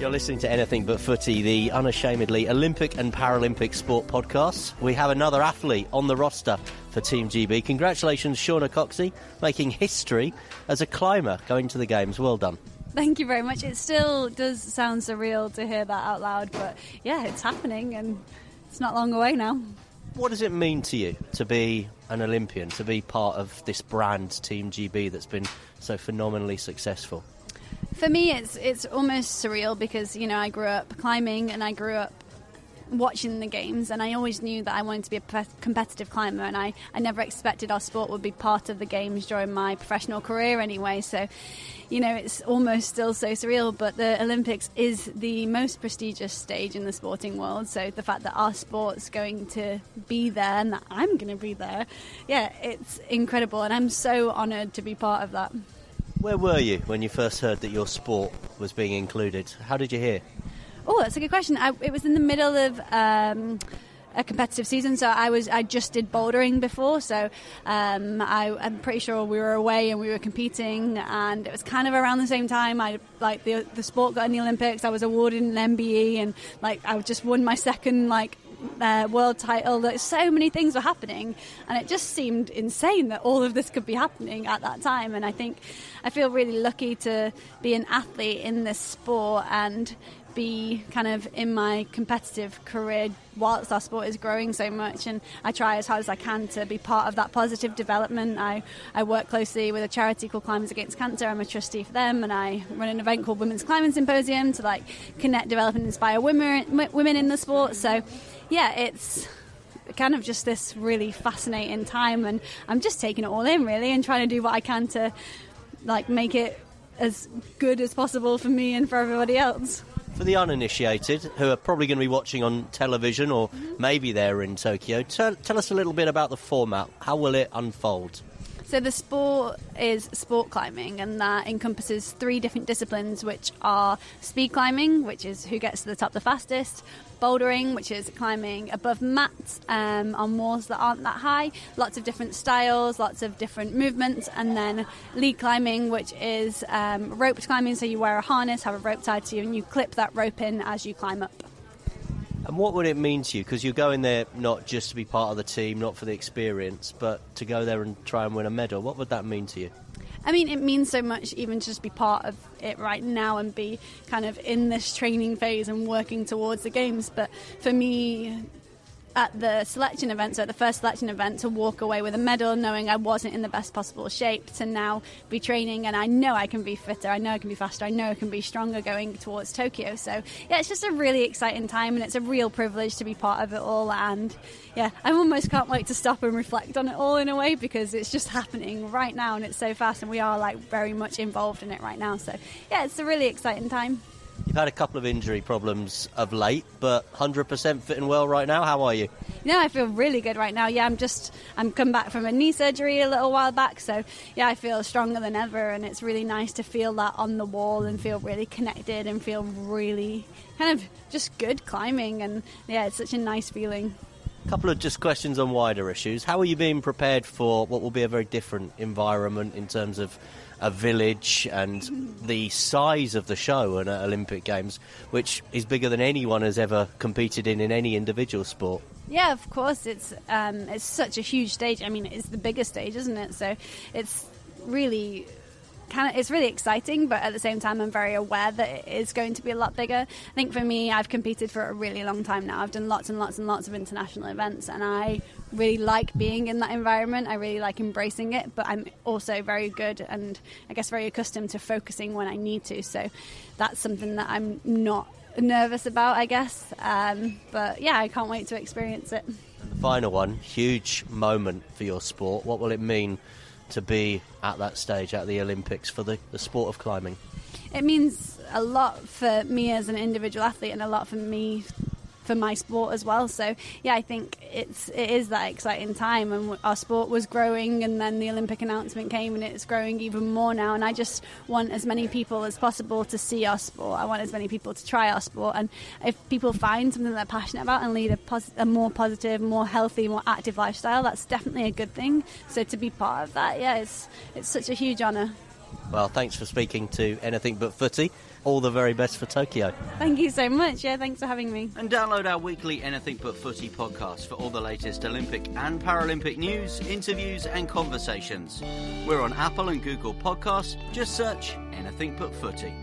You're listening to Anything But Footy, the unashamedly Olympic and Paralympic sport podcast. We have another athlete on the roster for Team GB. Congratulations, Shauna Coxsey, making history as a climber going to the Games. Well done. Thank you very much. It still does sound surreal to hear that out loud, but yeah, it's happening and it's not long away now. What does it mean to you to be an Olympian, to be part of this brand, Team GB, that's been so phenomenally successful? For me, it's almost surreal because, you know, I grew up climbing and I grew up watching the Games, and I always knew that I wanted to be a competitive climber, and I never expected our sport would be part of the Games during my professional career anyway. So, you know, it's almost still so surreal, but the Olympics is the most prestigious stage in the sporting world. So the fact that our sport's going to be there and that I'm going to be there, yeah, it's incredible, and I'm so honoured to be part of that. Where were you when you first heard that your sport was being included? How did you hear? Oh, that's a good question. It was in the middle of a competitive season, so I just did bouldering before, so I'm pretty sure we were away and we were competing, and it was kind of around the same time the sport got in the Olympics. I was awarded an MBE, and I just won my second world title. That so many things were happening, and it just seemed insane that all of this could be happening at that time. And I feel really lucky to be an athlete in this sport and be kind of in my competitive career whilst our sport is growing so much, and I try as hard as I can to be part of that positive development. I work closely with a charity called Climbers Against Cancer. I'm a trustee for them, and I run an event called Women's Climbing Symposium to connect, develop and inspire women in the sport. So yeah, it's kind of just this really fascinating time, and I'm just taking it all in really and trying to do what I can to make it as good as possible for me and for everybody else. For the uninitiated, who are probably going to be watching on television or maybe they're in Tokyo, tell us a little bit about the format. How will it unfold? So the sport is sport climbing, and that encompasses 3 different disciplines, which are speed climbing, which is who gets to the top the fastest, bouldering, which is climbing above mats on walls that aren't that high, lots of different styles, lots of different movements, and then lead climbing, which is roped climbing, so you wear a harness, have a rope tied to you, and you clip that rope in as you climb up. And what would it mean to you? Because you're going there not just to be part of the team, not for the experience, but to go there and try and win a medal. What would that mean to you? I mean, it means so much even to just be part of it right now and be kind of in this training phase and working towards the Games. But for me, at the selection event, so at the first selection event, to walk away with a medal knowing I wasn't in the best possible shape, to now be training and I know I can be fitter, I know I can be faster, I know I can be stronger going towards Tokyo. So yeah, it's just a really exciting time, and it's a real privilege to be part of it all. And yeah, I almost can't wait to stop and reflect on it all in a way, because it's just happening right now and it's so fast, and we are very much involved in it right now. So yeah, it's a really exciting time. You've had a couple of injury problems of late, but 100% fit and well right now. How are you? No, I feel really good right now. Yeah, I'm come back from a knee surgery a little while back, so yeah, I feel stronger than ever, and it's really nice to feel that on the wall and feel really connected and feel really kind of just good climbing, and yeah, it's such a nice feeling. A couple of just questions on wider issues. How are you being prepared for what will be a very different environment in terms of a village and the size of the show at Olympic Games, which is bigger than anyone has ever competed in any individual sport? Yeah, of course. It's such a huge stage. I mean, it's the biggest stage, isn't it? So it's really it's really exciting, but at the same time I'm very aware that it is going to be a lot bigger. I think for me, I've competed for a really long time now. I've done lots and lots and lots of international events, and I really like being in that environment. I really like embracing it, but I'm also very good and I guess very accustomed to focusing when I need to. So that's something that I'm not nervous about, I guess. But yeah, I can't wait to experience it. And the final one, huge moment for your sport. What will it mean to be at that stage, at the Olympics, for the sport of climbing? It means a lot for me as an individual athlete, and a lot for me for my sport as well. So yeah, I think it is that exciting time, and our sport was growing, and then the Olympic announcement came and it's growing even more now, and I just want as many people as possible to see our sport. I want as many people to try our sport, and if people find something they're passionate about and lead a more positive, more healthy, more active lifestyle, that's definitely a good thing. So to be part of that, yeah, it's such a huge honour. Well, thanks for speaking to Anything But Footy. All the very best for Tokyo. Thank you so much. Yeah, thanks for having me. And download our weekly Anything But Footy podcast for all the latest Olympic and Paralympic news, interviews and conversations. We're on Apple and Google Podcasts. Just search Anything But Footy.